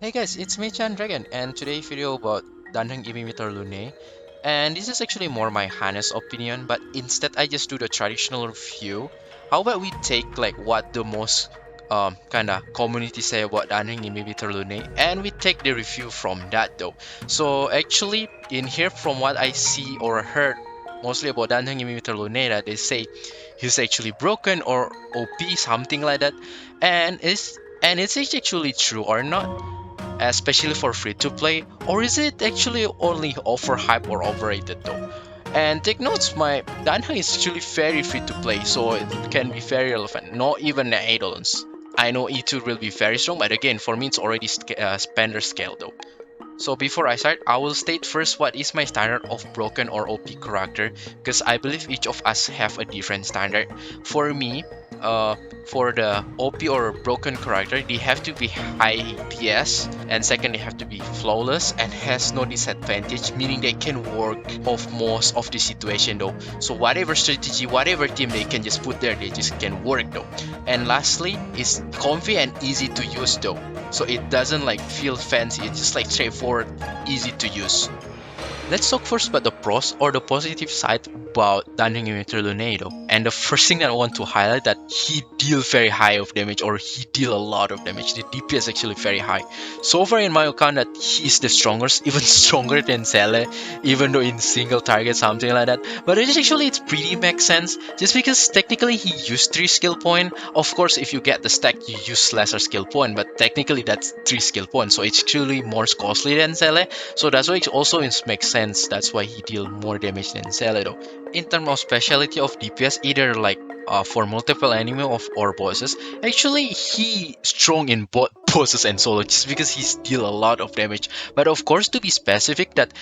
Hey guys, it's me Chan Dragon, and today's video about Dan Heng Imbibitor Lunae. And this is actually more my honest opinion, but instead I just do the traditional review. How about we take like what the most kinda community say about Dan Heng Imbibitor Lunae, and we take the review from that though. So actually in here, from what I see or heard mostly about Dan Heng Imbibitor Lunae, that they say he's actually broken or OP, something like that. And it's actually true or not, especially for free to play, or is it actually only overhyped or overrated though? And take notes, my Danha is actually very free to play, so it can be very relevant. Not even the add-ons. I know E2 will be very strong, but again, for me it's already spender scale though. So before I start, I will state first what is my standard of broken or OP character, because I believe each of us have a different standard. For me, uh, for the OP or broken character, they have to be high PS, and second, they have to be flawless and has no disadvantage, meaning they can work off most of the situation though. So whatever strategy, whatever team they can just put there, they just can work though. And lastly, is comfy and easy to use though, so it doesn't like feel fancy, it's just like straightforward, easy to use. Let's talk first about the pros or the positive side about Dan Heng Imbibitor Lunae though. And the first thing that I want to highlight, that he deal very high of damage, or he deal a lot of damage. The DPS actually very high. So far in my account that he is the strongest, even stronger than Zele, even though in single target something like that. But it is actually, it's pretty makes sense, just because technically he used 3 skill point. Of course if you get the stack you use lesser skill point, but technically that's 3 skill points, so it's actually more costly than Zele. So that's why it also makes sense. That's why he deal more damage than Celedo. In terms of specialty of DPS, either like for multiple enemy or bosses, actually he strong in both bosses and solo, just because he deal a lot of damage. But of course, to be specific, that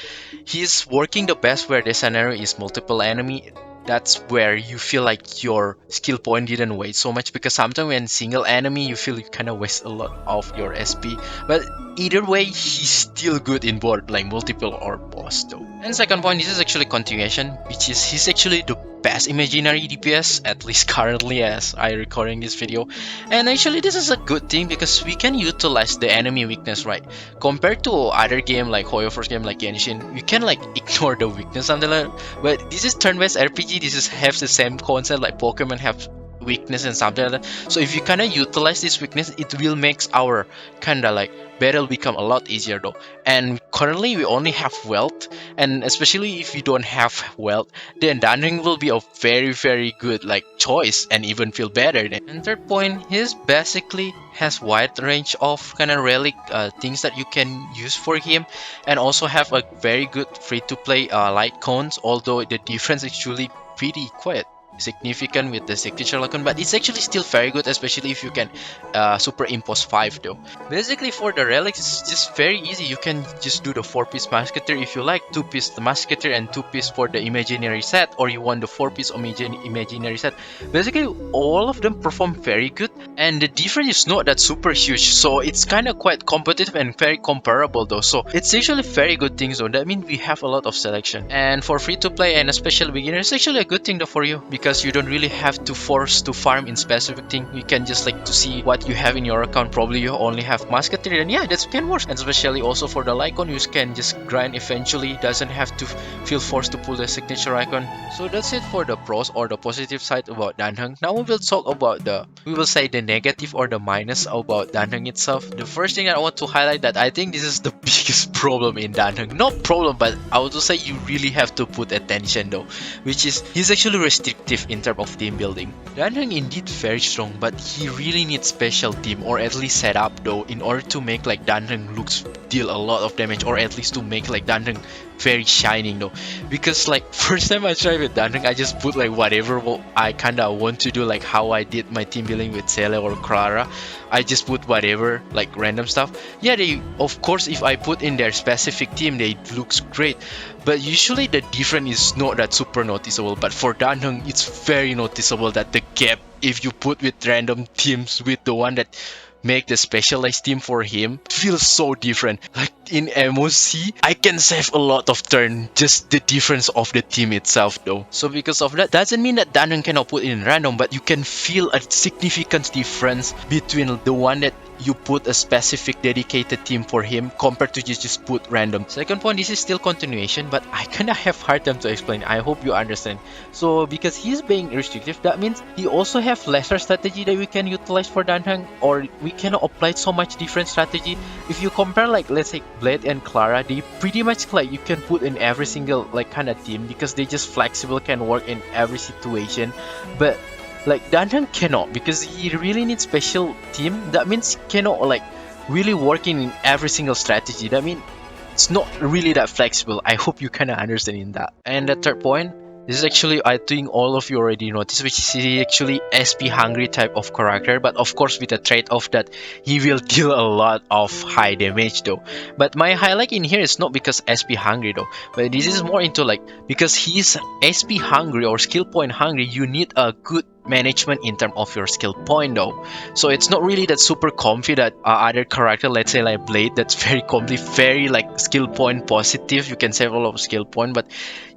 he's working the best where the scenario is multiple enemy. That's where you feel like your skill point didn't waste so much, because sometimes when single enemy you feel you kind of waste a lot of your SP. But either way, he's still good in both like multiple or boss though. And second point, this is actually continuation, which is he's actually the best imaginary DPS, at least currently as I recording this video. And actually this is a good thing, because we can utilize the enemy weakness, right? Compared to other game like Hoyover's game like Genshin, you can like ignore the weakness something like that. But this is turn-based RPG, this is have the same concept like Pokemon have weakness and something like that. So if you kind of utilize this weakness, it will makes our kind of like battle become a lot easier though. And currently we only have wealth, and especially if you don't have wealth, then Danring will be a very good like choice and even feel better then. And third point, he's basically has wide range of kind of relic things that you can use for him, and also have a very good free to play light cones, although the difference is actually pretty quite significant with the signature icon, but it's actually still very good, especially if you can superimpose 5 though. Basically for the relics, it's just very easy. You can just do the 4-piece musketeer if you like, 2-piece the musketeer and 2-piece for the imaginary set, or you want the 4-piece imaginary set. Basically all of them perform very good, and the difference is not that super huge, so it's kind of quite competitive and very comparable though. So it's actually very good things though. That means we have a lot of selection, and for free to play and especially beginners, it's actually a good thing though for you, because you don't really have to force to farm in specific thing. You can just like to see what you have in your account. Probably you only have musketeer, and yeah, that can work. And especially also for the icon, you can just grind eventually, doesn't have to feel forced to pull the signature icon. So that's it for the pros or the positive side about Dan Heng. Now we will talk about we will say the negative or the minus about Dan Heng itself. The first thing I want to highlight, that I think this is the biggest problem in Dan Heng. Not problem, but I would say you really have to put attention though, which is he's actually restrictive in terms of team building. Dan Heng indeed very strong, but he really needs special team, or at least set up though, in order to make like Dan Heng looks deal a lot of damage, or at least to make like Dan Heng very shining though. Because like first time I tried with Dan Heng, I just put like whatever I kinda want to do, like how I did my team building with Cele or Clara. I just put whatever like random stuff. Yeah, they of course if I put in their specific team, they looks great, but usually the difference is not that super noticeable. But for Dan Heng, it's very noticeable that the gap, if you put with random teams with the one that make the specialized team for him, feels so different. Like in MOC, I can save a lot of turn, just the difference of the team itself though. So because of that, doesn't mean that Dan Heng cannot put in random, but you can feel a significant difference between the one that you put a specific dedicated team for him compared to just put random. Second point, this is still continuation, but I kinda have hard time to explain. I hope you understand. So because he's being restrictive, that means he also have lesser strategy that we can utilize for Dan Heng, or we cannot apply so much different strategy. If you compare like let's say Blade and Clara, they pretty much like you can put in every single like kind of team because they just flexible, can work in every situation. But like Dan Heng cannot, because he really needs special team. That means he cannot like really working in every single strategy. That means it's not really that flexible. I hope you kind of understand in that. And the third point, this is actually I think all of you already noticed, which is he actually SP hungry type of character, but of course with the trade-off that he will deal a lot of high damage though. But my highlight in here is not because SP hungry though, but this is more into like because he's SP hungry or skill point hungry, you need a good management in terms of your skill point though. So it's not really that super comfy that other character, let's say like Blade, that's very comfy, very like skill point positive, you can save a lot of skill point, but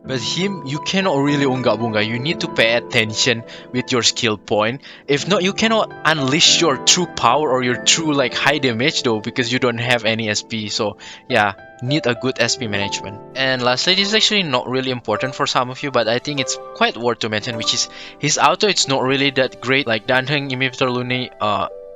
him, you cannot really unga-bunga. You need to pay attention with your skill point. If not, you cannot unleash your true power or your true like high damage though, because you don't have any SP. So yeah, need a good SP management. And lastly, this is actually not really important for some of you, but I think it's quite worth to mention, which is his auto. It's not really that great. Like Dan Heng Imbibitor Lunae,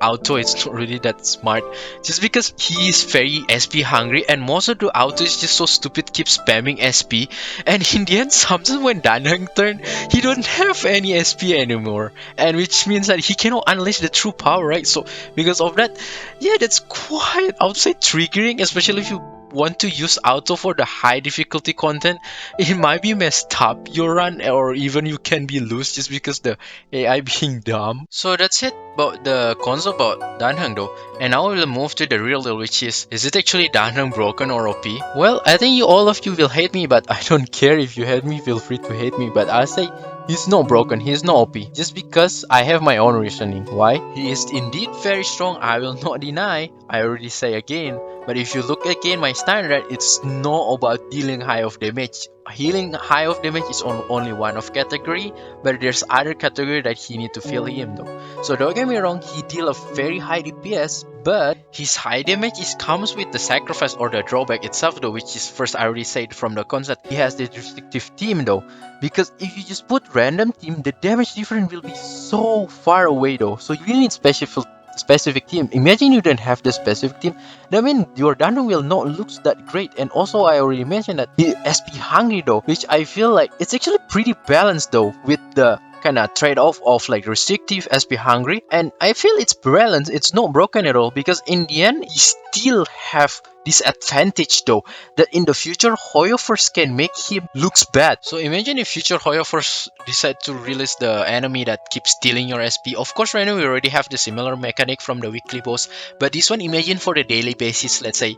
auto, it's not really that smart, just because he is very SP hungry, and most of the auto is just so stupid, keep spamming SP, and in the end sometimes when Dan Heng turn, he don't have any SP anymore, and which means that he cannot unleash the true power, right? So because of that, yeah, that's quite, I would say, triggering, especially if you want to use auto for the high difficulty content. It might be messed up your run, or even you can be loose just because the AI being dumb. So that's it about the cons about Dan Heng though. And now we'll move to the real deal, which is it actually Dan Heng broken or OP? Well, I think all of you will hate me, but I don't care. If you hate me, feel free to hate me, but I'll say he's not broken, he's not OP, just because I have my own reasoning. Why? He is indeed very strong, I will not deny, I already say again. But if you look again my standard, it's not about dealing high of damage. Healing high of damage is on only one of category, but there's other category that he need to fill him though. So don't get me wrong, he deal a very high DPS, but his high damage comes with the sacrifice or the drawback itself though, which is first I already said from the concept. He has the restrictive team though, because if you just put random team, the damage difference will be so far away though. So you really need specific team. Imagine you don't have the specific team, that means your Dano will not look that great. And also I already mentioned that the SP hungry though, which I feel like it's actually pretty balanced though, with the kind of trade-off of like restrictive SP hungry, and I feel it's balanced, it's not broken at all, because in the end he still have this advantage though, that in the future Hoyoverse can make him looks bad. So imagine if future Hoyoverse decide to release the enemy that keeps stealing your SP. Of course right now we already have the similar mechanic from the weekly boss, but this one imagine for the daily basis, let's say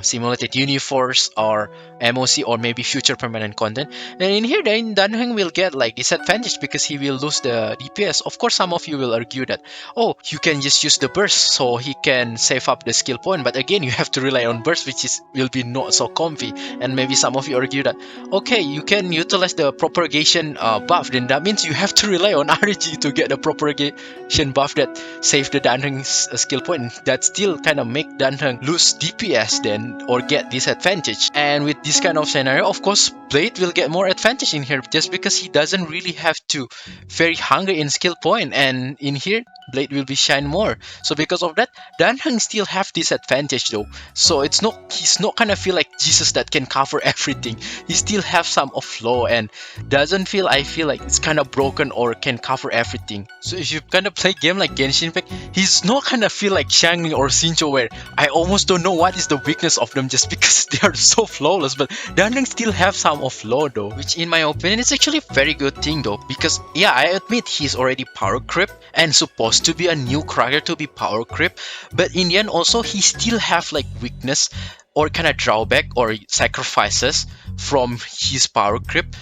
simulated universe or MOC or maybe future permanent content. And in here then Dan Heng will get like disadvantage because he will lose the DPS. Of course some of you will argue that, oh, you can just use the burst so he can save up the skill point, but again you have to rely on burst, which will be not so comfy. And maybe some of you argue that, okay, you can utilize the propagation buff, then that means you have to rely on RG to get the propagation buff that save the Dan Heng's skill point. That still kind of make Dan Heng lose DPS then, or get disadvantage. And with this kind of scenario, of course Blade will get more advantage in here, just because he doesn't really have to very hungry in skill point, and in here Blade will be shine more. So because of that, Dan Heng still have this advantage though. So he's not kind of feel like Jesus that can cover everything. He still have some of flaw and doesn't feel, I feel like it's kind of broken or can cover everything. So if you kind of play game like Genshin Impact, he's not kind of feel like Shangli or Xingqiu, where I almost don't know what is the weakness of them just because they are so flawless. But Dan Heng still have some of flaw though, which in my opinion is actually a very good thing though, because yeah, I admit he's already power creep and supposed to be a new character to be power creep, but in the end also he still have like weakness or kind of drawback or sacrifices from his power creep,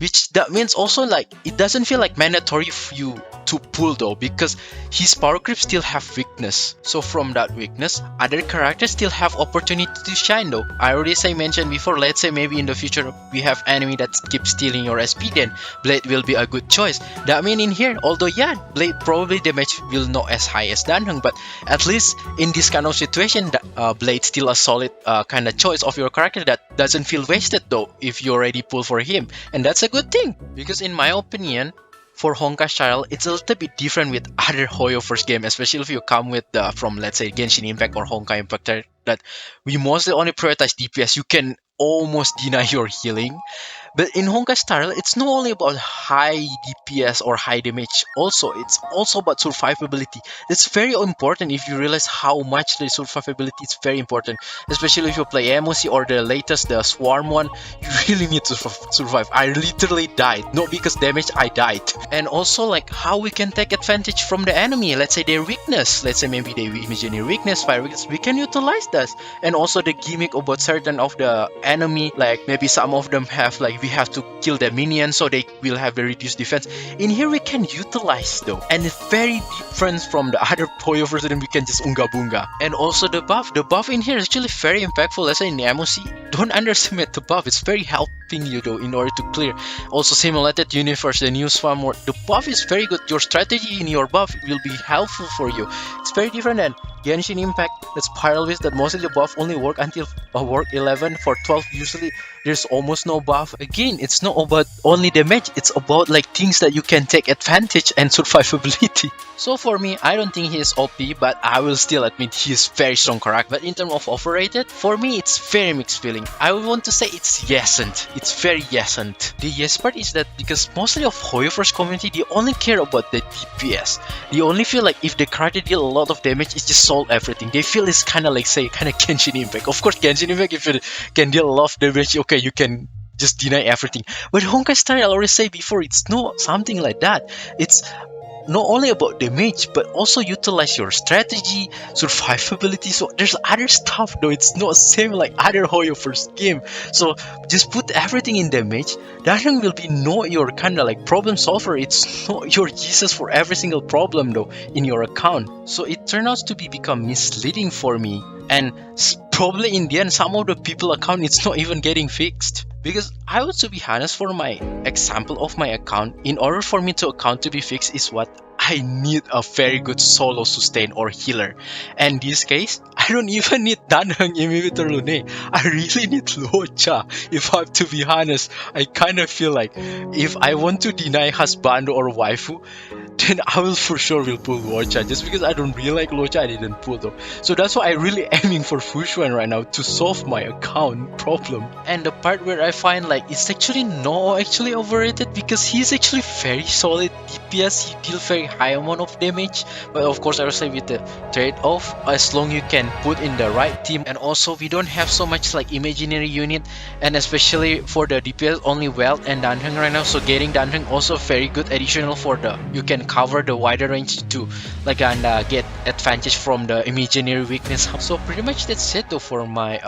which that means also like it doesn't feel like mandatory for you to pull though, because his power creep still have weakness. So from that weakness, other characters still have opportunity to shine though. I already mentioned before, let's say maybe in the future we have enemy that keeps stealing your SP, then Blade will be a good choice. That mean in here, although yeah, Blade probably damage will not as high as Dan Heng, but at least in this kind of situation, Blade still a solid kind of choice of your character that doesn't feel wasted though if you already pull for him, and that's a good thing, because in my opinion, for Honkai style, it's a little bit different with other Hoyoverse game, especially if you come with from let's say Genshin Impact or Honkai Impact, that we mostly only prioritize DPS. You can almost deny your healing. But in Honkai style, it's not only about high DPS or high damage. Also, it's also about survivability. That's very important if you realize how much the survivability is very important. Especially if you play MOC or the latest, the Swarm one, you really need to survive. I literally died. Not because damage, I died. And also like how we can take advantage from the enemy. Let's say their weakness. Let's say maybe they imaginary weakness, fire weakness. We can utilize that. And also the gimmick about certain of the enemy, like maybe some of them have like we have to kill the minions so they will have a reduced defense. In here we can utilize though, and it's very different from the other Hoyoverse, and we can just unga bunga. And also the buff in here is actually very impactful. Let's say in the MOC, don't underestimate the buff. It's very helping you though in order to clear. Also simulated universe, the new swarm mode, the buff is very good. Your strategy in your buff will be helpful for you. It's very different than Genshin Impact, that's Spiral Wiz, that mostly the buff only work until work 11. For 12 usually there's almost no buff. Again, it's not about only damage, it's about like things that you can take advantage and survivability. So for me, I don't think he is OP, but I will still admit he is very strong character. But in terms of overrated, for me it's very mixed feeling. I would want to say it's yesn't. It's very yesn't. The yes part is that because mostly of Hoyoverse community, they only care about the DPS. They only feel like if the character deal a lot of damage, it's just solve everything. They feel it's kind of like say kind of Genshin Impact. Of course, Genshin Impact, if it can deal a lot of damage, okay, you can just deny everything. But Honkai Star, I already say before, it's not something like that. It's not only about damage, but also utilize your strategy, survivability. So there's other stuff though. It's not same like other Hoyoverse game. So just put everything in damage. That will be not your kind of like problem solver. It's not your Jesus for every single problem though in your account. So it turned out to become misleading for me. And probably in the end, some of the people account it's not even getting fixed. Because I would, to be honest, for my example of my account, in order for me to account to be fixed is what I need a very good solo sustain or healer. And in this case, I don't even need Dan Heng Imbibitor Lunae. I really need Locha. If I have to be honest, I kind of feel like if I want to deny husband or waifu, then I will for sure will pull Locha. Just because I don't really like Locha, I didn't pull though. So that's why I really aiming for Fushuan right now to solve my account problem. And the part where I find like it's actually not actually overrated, because he's actually very solid DPS. He deals very high amount of damage, but of course I will say with the trade-off, as long you can put in the right team. And also we don't have so much like imaginary unit, and especially for the DPS only Welt and Dan Heng right now, so getting Dan Heng also very good additional for the you can cover the wider range to like and get advantage from the imaginary weakness. So pretty much that's it though for my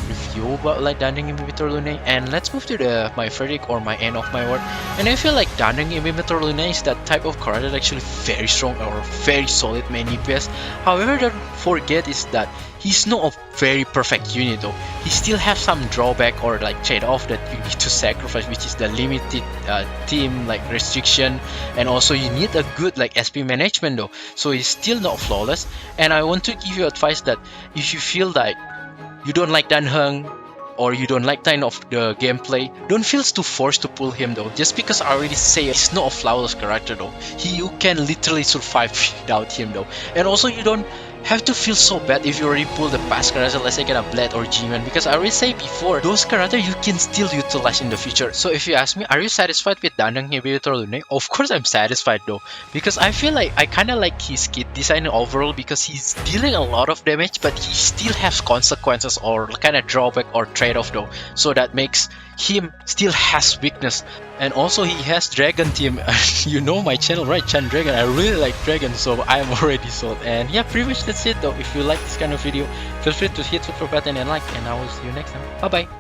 review about like Dan Heng Imbibitor Lunae. And let's move to the my verdict or my end of my word. And I feel like Dan Heng Imbibitor Lunae is that type of card that actually very strong or very solid main DPS. However, don't forget is that he's not a very perfect unit though. He still has some drawback or like trade-off that you need to sacrifice, which is the limited team like restriction, and also you need a good like SP management though. So he's still not flawless. And I want to give you advice that if you feel like you don't like Dan Heng or you don't like kind of the gameplay, don't feel too forced to pull him though. Just because I already say he's not a flawless character though. You can literally survive without him though. And also you don't have to feel so bad if you already pull the past character, let's say a Blade or G-Man, because I already say before, those characters you can still utilize in the future. So if you ask me, are you satisfied with Dan Heng Imbibitor Lunae? Of course I'm satisfied though, because I feel like I kinda like his kit design overall, because he's dealing a lot of damage but he still has consequences or kinda drawback or trade-off though. So that makes him still has weakness. And also he has Dragon team. You know my channel, right? Chan Dragon. I really like Dragon, so I'm already sold. And yeah, pretty much that's it though. If you like this kind of video, feel free to hit the subscribe button and like, and I will see you next time. Bye bye.